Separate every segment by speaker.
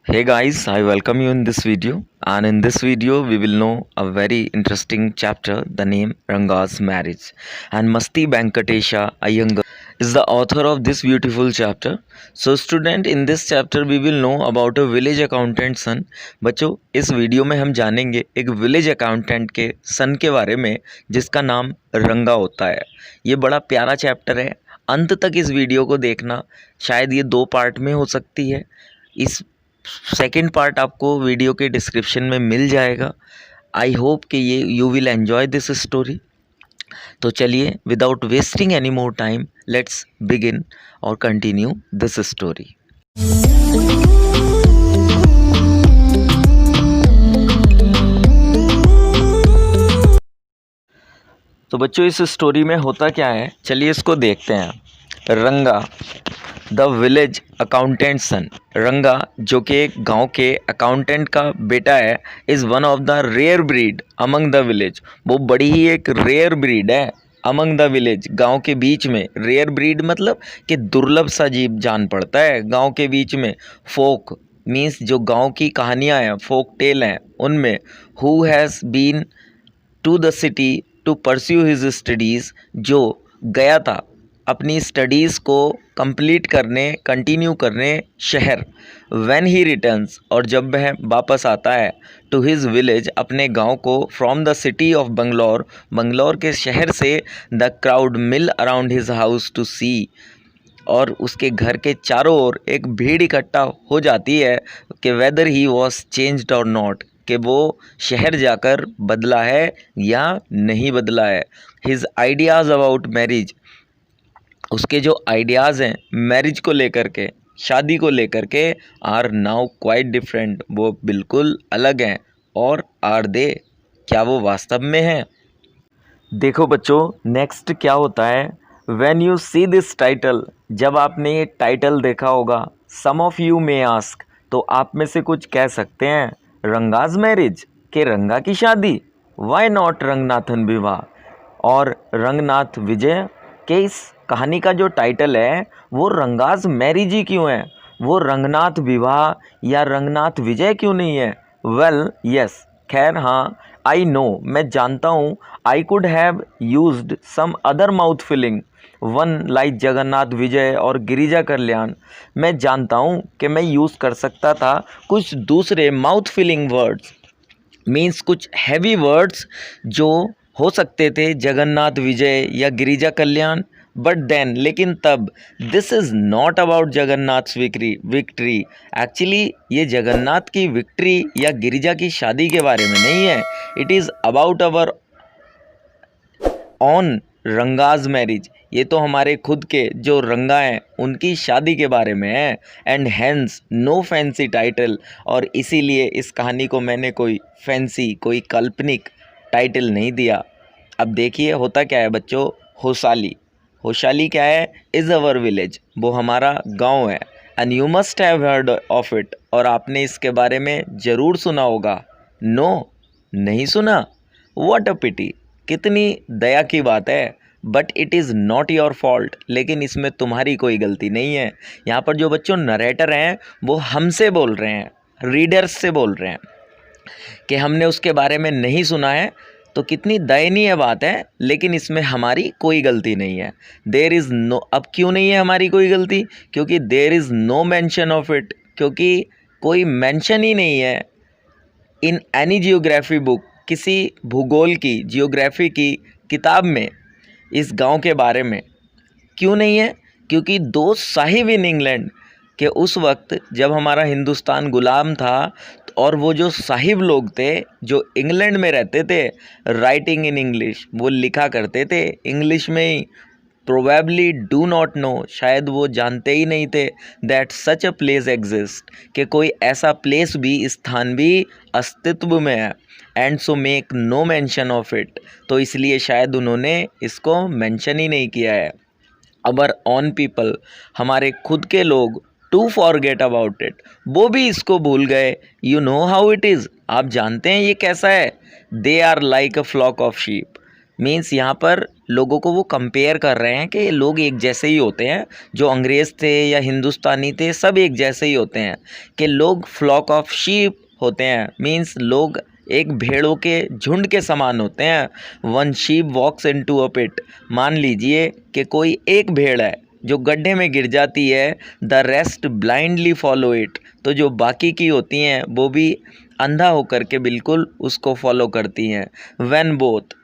Speaker 1: Hey guys, I welcome you in this video, and in this video we will know a very interesting chapter, the name Ranga's marriage. And Masti Venkatesha Iyengar is the author of this beautiful chapter. So student, in this chapter we will know about a village accountant son. बच्चों, इस video में हम जानेंगे एक village accountant के सन के बारे में जिसका नाम रंगा होता है। ये बड़ा प्यारा चैप्टर है, अंत तक इस वीडियो को देखना। शायद ये 2 पार्ट में हो सकती है। इस सेकेंड पार्ट आपको वीडियो के डिस्क्रिप्शन में मिल जाएगा। आई होप कि ये you will enjoy this story. तो चलिए, without wasting any more time, let's begin और कंटिन्यू दिस स्टोरी। तो बच्चों, इस स्टोरी में होता क्या है, चलिए इसको देखते हैं। रंगा द विलेज अकाउंटेंट सन। रंगा जो कि एक गांव के अकाउंटेंट का बेटा है, is one of the rare breed among the village. वो बड़ी ही एक रेयर ब्रीड है अमंग द विलेज, गांव के बीच में। रेयर ब्रीड मतलब कि दुर्लभ सा जीव जान पड़ता है गांव के बीच में। फोक मीन्स जो गांव की कहानियाँ हैं, फोक टेल हैं, उनमें who has been to the city to pursue his studies, जो गया था अपनी स्टडीज़ को कंप्लीट करने, कंटिन्यू करने शहर। व्हेन ही रिटर्न्स, और जब वह वापस आता है, टू हिज विलेज, अपने गांव को, from the city of Bangalore, Bangalore के शहर से, the crowd mill around his house to see, और उसके घर के चारों ओर एक भीड़ इकट्ठा हो जाती है कि वेदर ही वॉज चेंज्ड और नॉट, कि वो शहर जाकर बदला है या नहीं बदला है। हिज आइडियाज़ अबाउट मैरिज, उसके जो आइडियाज़ हैं मैरिज को लेकर के, शादी को लेकर के, आर नाउ क्वाइट डिफरेंट, वो बिल्कुल अलग हैं। और आर दे, क्या वो वास्तव में हैं? देखो बच्चों, नेक्स्ट क्या होता है। When you see this title, जब आपने ये टाइटल देखा होगा, सम ऑफ यू मे आस्क, तो आप में से कुछ कह सकते हैं, रंगाज मैरिज, के रंगा की शादी, वाई नॉट रंगनाथन विवाह, और रंगनाथ विजय, के इस कहानी का जो टाइटल है वो रंगाज मैरिज ही क्यों है, वो रंगनाथ विवाह या रंगनाथ विजय क्यों नहीं है? वेल यस, खैर हाँ, आई नो, मैं जानता हूँ, I could have used some other mouth filling one like Jagannath Vijay और गिरिजा कल्याण। मैं जानता हूँ कि मैं यूज़ कर सकता था कुछ दूसरे माउथ फिलिंग वर्ड्स, मीन्स कुछ हैवी वर्ड्स जो हो सकते थे जगन्नाथ विजय या गिरिजा कल्याण। बट देन, लेकिन तब, this is not about Jagannath victory, actually ये जगन्नाथ की विक्ट्री या गिरिजा की शादी के बारे में नहीं है। It is about our on Ranga's marriage, ये तो हमारे खुद के जो रंगा हैं उनकी शादी के बारे में है। And hence no fancy title, और इसीलिए इस कहानी को मैंने कोई फैंसी, कोई काल्पनिक टाइटल नहीं दिया। अब देखिए होता क्या है बच्चों। होशाली, होशाली क्या है? इज़ अवर विलेज, वो हमारा गांव है। And you must have heard of it, और आपने इसके बारे में ज़रूर सुना होगा। नो, नहीं सुना? व्हाट अ पिटी, कितनी दया की बात है। But it is not your fault, लेकिन इसमें तुम्हारी कोई गलती नहीं है। यहाँ पर जो बच्चों नरेटर हैं वो हमसे बोल रहे हैं, रीडर्स से बोल रहे हैं कि हमने उसके बारे में नहीं सुना है। तो कितनी दयनीय बात है, लेकिन इसमें हमारी कोई गलती नहीं है। देयर इज़ नो, अब क्यों नहीं है हमारी कोई गलती? क्योंकि there is no mention of it, क्योंकि कोई मेंशन ही नहीं है इन एनी जियोग्राफी बुक, किसी भूगोल की, जियोग्राफी की किताब में इस गांव के बारे में। क्यों नहीं है? क्योंकि दो साहिब इन इंग्लैंड, के उस वक्त जब हमारा हिंदुस्तान गुलाम था, और वो जो साहिब लोग थे जो इंग्लैंड में रहते थे, राइटिंग इन इंग्लिश, वो लिखा करते थे इंग्लिश में ही। प्रोबेबली डू नॉट नो, शायद वो जानते ही नहीं थे, that such a place exist, कि कोई ऐसा प्लेस भी, स्थान भी अस्तित्व में है। And so make no mention of it, तो इसलिए शायद उन्होंने इसको मेंशन ही नहीं किया है। अवर ऑन पीपल, हमारे खुद के लोग, टू फॉरगेट अबाउट इट, वो भी इसको भूल गए। You know how it is, आप जानते हैं ये कैसा है। They are like a flock of sheep, means यहाँ पर लोगों को वो कंपेयर कर रहे हैं कि लोग एक जैसे ही होते हैं, जो अंग्रेज़ थे या हिंदुस्तानी थे सब एक जैसे ही होते हैं, कि लोग फ्लॉक ऑफ शीप होते हैं, मीन्स लोग एक भेड़ों के झुंड के समान होते हैं। One sheep walks into a pit, मान लीजिए कि कोई एक भेड़ है जो गड्ढे में गिर जाती है, the rest blindly follow it, तो जो बाकी की होती हैं वो भी अंधा होकर के बिल्कुल उसको फॉलो करती हैं। व्हेन बोथ,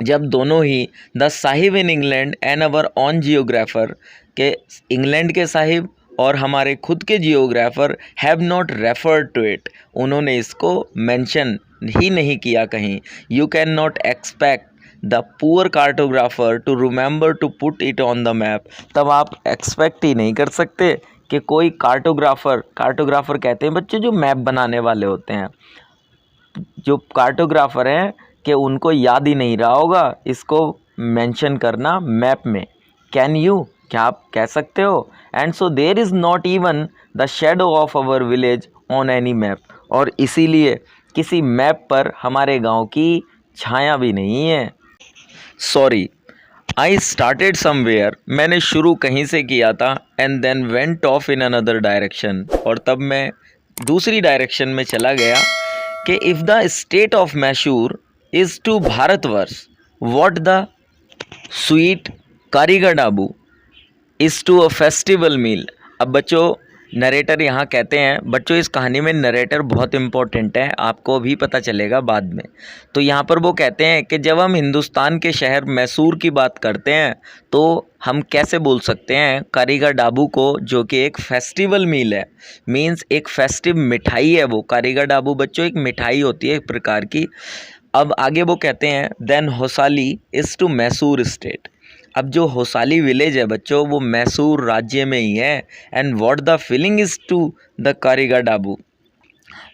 Speaker 1: जब दोनों ही, the sahib in England and our own geographer, के इंग्लैंड के साहिब और हमारे खुद के geographer have not referred to it, उन्होंने इसको मेंशन ही नहीं किया कहीं। You can not expect the poor cartographer to remember to put it on the map, तब आप एक्सपेक्ट ही नहीं कर सकते कि कोई कार्टोग्राफर कहते हैं बच्चे जो मैप बनाने वाले होते हैं, जो कार्टोग्राफर हैं, कि उनको याद ही नहीं रहा होगा इसको मेंशन करना मैप में। कैन यू, क्या आप कह सकते हो? And so there is not even the shadow of our village on any map, और इसीलिए किसी मैप पर हमारे गांव की छाया भी नहीं है। सॉरी, आई स्टार्टेड समवेयर, मैंने शुरू कहीं से किया था, and then went off in another direction, और तब मैं दूसरी डायरेक्शन में चला गया कि if the state of Mysore is to Bharatvarsh what the sweet कारीगर Dabu is to a festival meal. अब बच्चों, नरेटर यहाँ कहते हैं, बच्चों इस कहानी में नरेटर बहुत इम्पोर्टेंट है, आपको भी पता चलेगा बाद में। तो यहाँ पर वो कहते हैं कि जब हम हिंदुस्तान के शहर मैसूर की बात करते हैं तो हम कैसे बोल सकते हैं कारीगर डाबू को, जो कि एक फेस्टिवल मील है, मीन्स एक फेस्टिव मिठाई है। वो कारीगर डाबू बच्चों एक मिठाई होती है एक प्रकार की। अब आगे वो कहते हैं then Hosahalli is to Mysore state, अब जो होसाली विलेज है बच्चों वो मैसूर राज्य में ही है। And what the feeling is to the karigadubu,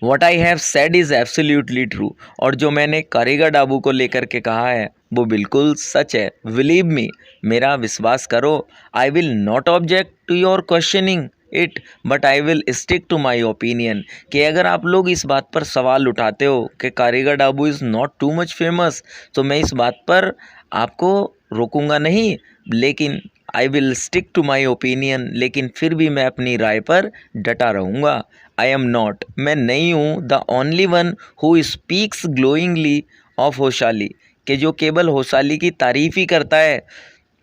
Speaker 1: what I have said is absolutely true, और जो मैंने कारीगर डाबू को लेकर के कहा है वो बिल्कुल सच है। बिलीव मी, मेरा विश्वास करो। I will not object to your questioning it but I will stick to my opinion, कि अगर आप लोग इस बात पर सवाल उठाते हो कि कारीगर Dabu is not too much famous, तो मैं इस बात पर आपको रोकूंगा नहीं, लेकिन I will stick to my opinion, लेकिन फिर भी मैं अपनी राय पर डटा रहूँगा। आई एम नॉट, मैं नहीं हूँ the only one who speaks glowingly of Hosahalli, कि जो केवल होशाली की तारीफ़ ही करता है,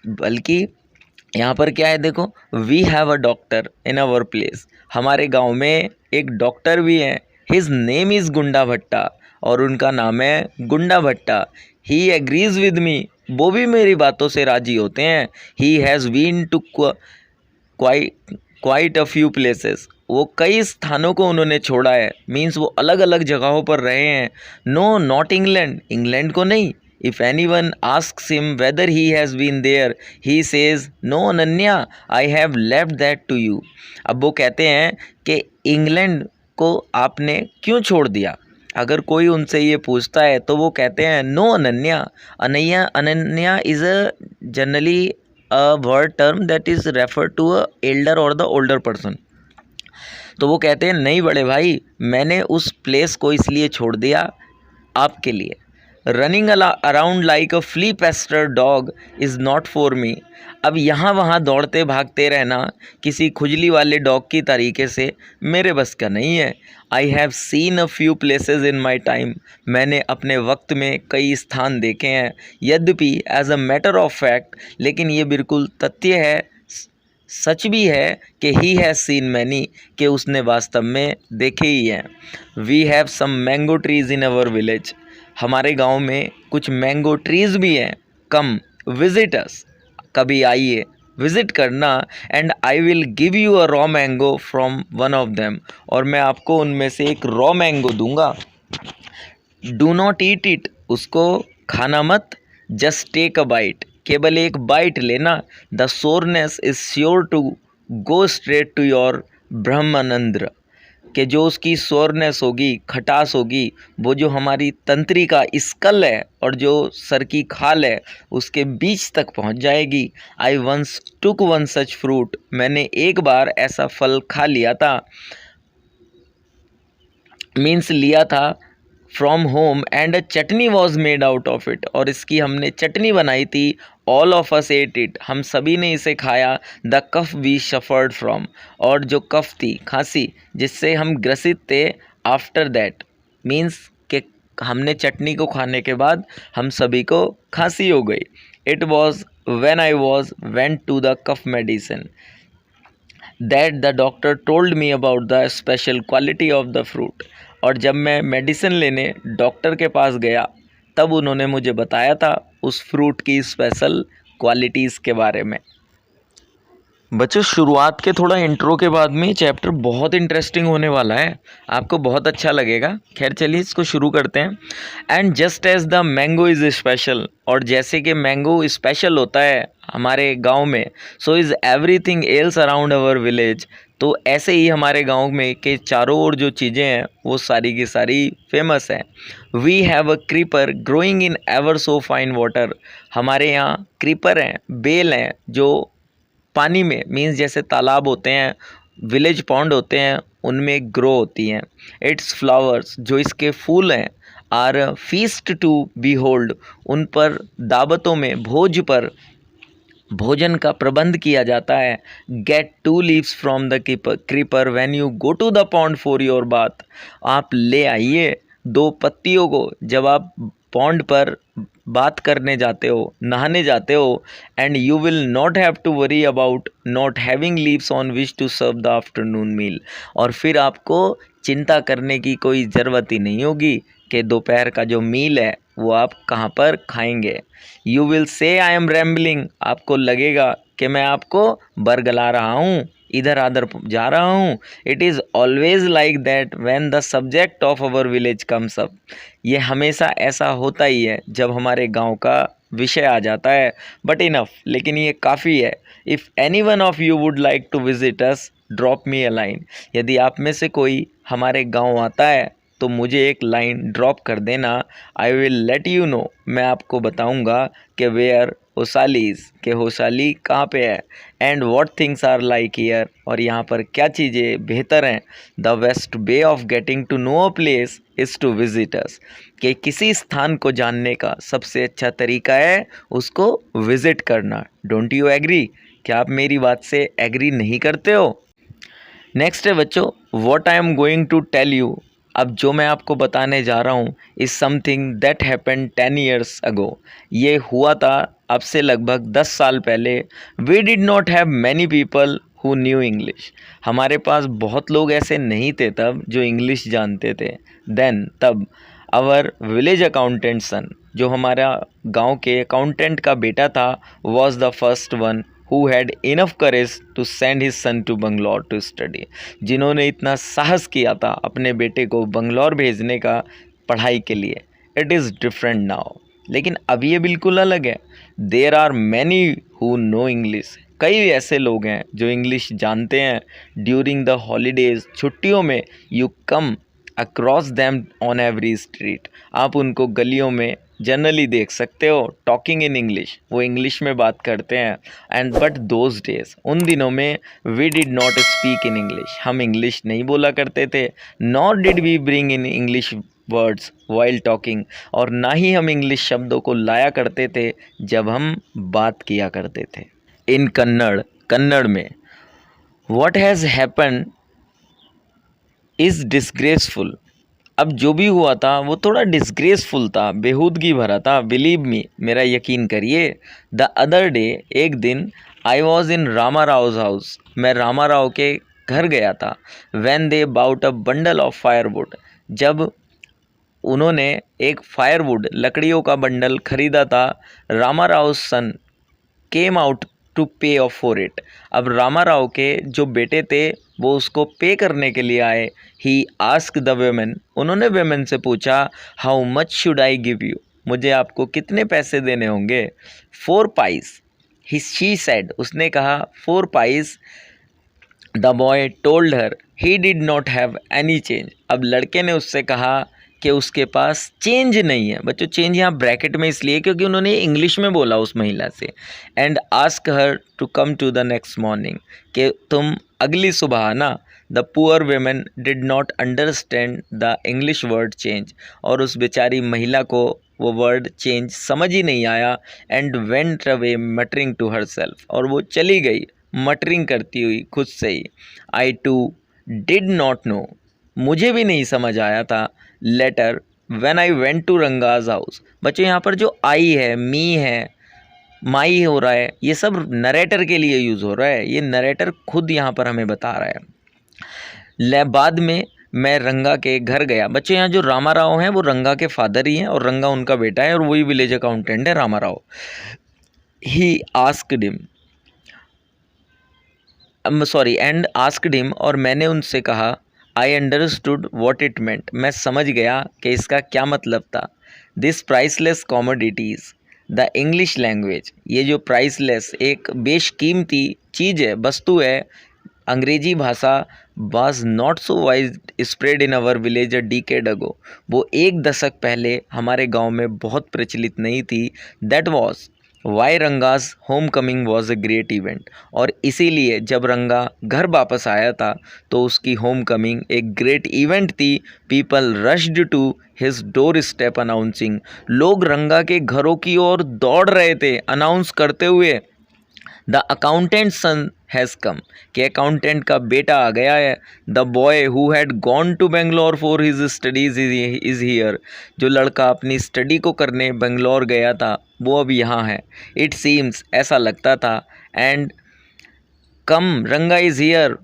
Speaker 1: बल्कि यहाँ पर क्या है देखो, we have a doctor in our place, हमारे गांव में एक डॉक्टर भी हैं, हिज नेम इज़ गुंडा भट्टा, और उनका नाम है गुंडा भट्टा। ही एग्रीज विद मी, वो भी मेरी बातों से राजी होते हैं। He has been to quite a few places, वो कई स्थानों को उन्होंने छोड़ा है, मीन्स वो अलग अलग जगहों पर रहे हैं। नो नॉट इंग्लैंड, इंग्लैंड को नहीं। If any one asks him whether he has been there he says no Ananya I have left that to you. अब वो कहते हैं कि इंग्लैंड को आपने क्यों छोड़ दिया, अगर कोई उनसे ये पूछता है तो वो कहते हैं no Ananya. Ananya is a generally a word term that is refer to a elder और द ओल्डर पर्सन। तो वो कहते हैं नहीं बड़े भाई, मैंने उस प्लेस को इसलिए छोड़ दिया आपके लिए। Running around like a flea pester dog is not for me, अब यहाँ वहाँ दौड़ते भागते रहना किसी खुजली वाले डॉग की तरीके से मेरे बस का नहीं है। I have seen a few places in my time, मैंने अपने वक्त में कई स्थान देखे हैं। यद्यपि as a matter of fact, लेकिन ये बिल्कुल तथ्य है, सच भी है कि ही हैज़ सीन मैनी, कि उसने वास्तव में देखे ही हैं। We have some mango trees in our village, हमारे गांव में कुछ मैंगो ट्रीज़ भी हैं। कम विजिट अस, कभी आइए विज़िट करना, and I will give you a raw mango from one of them, और मैं आपको उनमें से एक रॉ मैंगो दूंगा। डू नॉट ईट इट, उसको खाना मत, जस्ट टेक अ बाइट, केवल एक बाइट लेना। The sourness is sure to go straight to your brahmarandhra, कि जो उसकी सोरनेस होगी, खटास होगी, वो जो हमारी तंत्री का स्कल है और जो सर की खाल है उसके बीच तक पहुंच जाएगी। I once took one such fruit, मैंने एक बार ऐसा फल खा लिया था, मीन्स लिया था from home and a chutney was made out of it, और इसकी हमने चटनी बनाई थी। All of us ate it, हम सभी ने इसे खाया। The cough we suffered from, और जो कफ थी, खांसी, जिससे हम ग्रसित थे, आफ्टर दैट मीन्स कि हमने चटनी को खाने के बाद हम सभी को खांसी हो गई। It was when I was went to the cough medicine that the doctor told me about the special quality of the fruit, और जब मैं मेडिसिन लेने डॉक्टर के पास गया तब उन्होंने मुझे बताया था उस फ्रूट की स्पेशल क्वालिटीज़ के बारे में। बच्चों, शुरुआत के थोड़ा इंट्रो के बाद में चैप्टर बहुत इंटरेस्टिंग होने वाला है, आपको बहुत अच्छा लगेगा। खैर चलिए इसको शुरू करते हैं। And just as the mango is special, और जैसे कि मैंगो स्पेशल होता है हमारे गांव में, so is everything else around our village, तो ऐसे ही हमारे गांव में के चारों ओर जो चीज़ें हैं वो सारी की सारी फेमस हैं। We have a creeper growing in ever so fine water, हमारे यहाँ क्रीपर हैं, बेल हैं, जो पानी में मीन्स जैसे तालाब होते हैं, विलेज पॉन्ड होते हैं, उनमें ग्रो होती हैं। इट्स फ्लावर्स, जो इसके फूल हैं, are feast to be hold, उन पर दावतों में, भोज पर भोजन का प्रबंध किया जाता है। Get 2 leaves from the creeper when you go to the pond for your bath, आप ले आइए 2 पत्तियों को जब आप पॉन्ड पर बात करने जाते हो, नहाने जाते हो। And you will not have to worry about not having leaves on which to serve the afternoon meal, और फिर आपको चिंता करने की कोई ज़रूरत ही नहीं होगी कि दोपहर का जो मील है वो आप कहाँ पर खाएंगे। You will say I am rambling, आपको लगेगा कि मैं आपको बरगला रहा हूँ, इधर आधर जा रहा हूँ। It is always like that when the subject of our village comes up, ये हमेशा ऐसा होता ही है जब हमारे गांव का विषय आ जाता है। बट इनफ, लेकिन ये काफ़ी है। If any one of you would like to visit us drop me a line, यदि आप में से कोई हमारे गांव आता है तो मुझे एक लाइन ड्रॉप कर देना। I will let you know, मैं आपको बताऊंगा कि वेयर होसालीज, के होसाली कहाँ पे है, and what things are like here, और यहाँ पर क्या चीज़ें बेहतर हैं। The best way of getting to know a place is to visit us, कि किसी स्थान को जानने का सबसे अच्छा तरीका है उसको विजिट करना। Don't you agree? क्या आप मेरी बात से एग्री नहीं करते हो? नेक्स्ट है बच्चों, what I am going to tell you, अब जो मैं आपको बताने जा रहा हूँ, is something that happened 10 years ago, ये हुआ था अब से लगभग 10 साल पहले। We did not have many people who knew English, हमारे पास बहुत लोग ऐसे नहीं थे तब जो इंग्लिश जानते थे। देन, तब, आवर विलेज अकाउंटेंट सन, जो हमारा गांव के अकाउंटेंट का बेटा था, was the first one who had enough courage to send his son to Bangalore to study, जिन्होंने इतना साहस किया था अपने बेटे को बंगलौर भेजने का पढ़ाई के लिए। इट इज़ डिफरेंट नाउ, लेकिन अब ये बिल्कुल अलग है। There are many who know English, कई ऐसे लोग हैं जो इंग्लिश जानते हैं। ड्यूरिंग द हॉलीडेज, छुट्टियों में, you come across them on every street, आप उनको गलियों में जनरली देख सकते हो। टॉकिंग इन इंग्लिश, वो इंग्लिश में बात करते हैं। एंड बट दोज डेज, उन दिनों में, we did not speak in English, हम इंग्लिश नहीं बोला करते थे। Nor did we bring in English words while talking, और ना ही हम इंग्लिश शब्दों को लाया करते थे जब हम बात किया करते थे। इन कन्नड़, कन्नड़ में, what has happen is disgraceful, अब जो भी हुआ था वो थोड़ा डिसग्रेसफुल था, बेहूदगी भरा था। बिलीव मी, मेरा यकीन करिए। द अदर डे, एक दिन, I was in Rama Rao's house, मैं रामा राव के घर गया था। When they bought a bundle of firewood, जब उन्होंने एक फायरवुड, लकड़ियों का बंडल खरीदा था। Rama Rao son came out to pay off for it, अब रामा राव के जो बेटे थे वो उसको पे करने के लिए आए। ही आस्क द वेमेन, उन्होंने वेमेन से पूछा, how much should I give you, मुझे आपको कितने पैसे देने होंगे। 4 पाइस, शी सेड, उसने कहा 4 price. The boy told her he did not have any change, अब लड़के ने उससे कहा कि उसके पास चेंज नहीं है। बच्चों, चेंज यहाँ ब्रैकेट में इसलिए क्योंकि उन्होंने इंग्लिश में बोला उस महिला से। And ask her to come to the next morning, कि तुम अगली सुबह आना। The poor women did not understand the English word change, और उस बेचारी महिला को वो वर्ड चेंज समझ ही नहीं आया। And went away muttering to herself, और वो चली गई मटरिंग करती हुई खुद से ही। I too did not know, मुझे भी नहीं समझ आया था। Later when I went to Ranga's house. बच्चों यहाँ पर जो आई है, मी है, माई हो रहा है, ये सब नरेटर के लिए यूज़ हो रहा है। ये नरेटर खुद यहाँ पर हमें बता रहा है। बाद में मैं रंगा के घर गया। बच्चों यहाँ जो रामा राव हैं वो रंगा के फादर ही हैं और रंगा उनका बेटा है और वही विलेज अकाउंटेंट है Rama Rao. He asked him, and asked him, और मैंने उनसे कहा, I understood what it meant, मैं समझ गया कि इसका क्या मतलब था। This priceless commodities the English language, ये जो प्राइसलेस एक बेशकीमती चीज़ है, वस्तु है, अंग्रेजी भाषा was not so widespread in our village a decade ago, वो एक दशक पहले हमारे गांव में बहुत प्रचलित नहीं थी। That was why Ranga's homecoming was a great event, और इसीलिए जब रंगा घर वापस आया था तो उसकी होम कमिंग एक ग्रेट इवेंट थी। People rushed to his doorstep announcing, लोग रंगा के घरों की ओर दौड़ रहे थे अनाउंस करते हुए, the accountant son has come, कि अकाउंटेंट का बेटा आ गया है। The boy who had gone to Bangalore for his studies is here, जो लड़का अपनी स्टडी को करने बेंगलोर गया था वो अब यहाँ है। इट सीम्स, ऐसा लगता था। एंड कम रंगा इज़ हियर,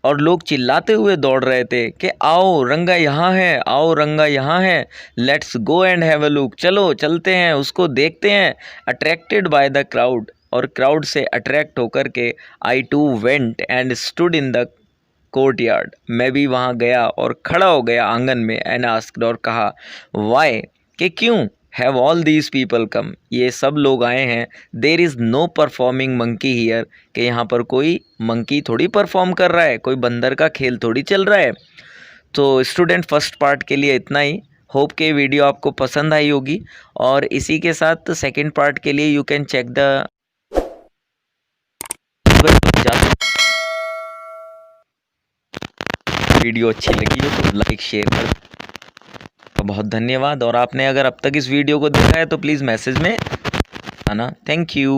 Speaker 1: और लोग चिल्लाते हुए दौड़ रहे थे कि आओ रंगा यहाँ है, आओ रंगा यहाँ है। Let's go and have a look, चलो चलते हैं उसको देखते हैं। अट्रैक्टेड बाय द क्राउड, और क्राउड से अट्रैक्ट होकर के I too went and stood in the courtyard, मैं भी वहाँ गया और खड़ा हो गया आंगन में। एंड आस्क्ड, और कहा, वाई, कि क्यों, have all these people come, ये सब लोग आए हैं। There is know performing monkey here, कि यहाँ पर कोई मंकी थोड़ी परफॉर्म कर रहा है, कोई बंदर का खेल थोड़ी चल रहा है। तो स्टूडेंट फर्स्ट पार्ट के लिए इतना ही। होप के वीडियो आपको पसंद आई होगी, और इसी के साथ सेकेंड पार्ट के लिए you can check the video अच्छी लगी हो तो लाइक शेयर कर, तो बहुत धन्यवाद। और आपने अगर अब तक इस वीडियो को देखा है तो प्लीज़ मैसेज में आना। Thank you.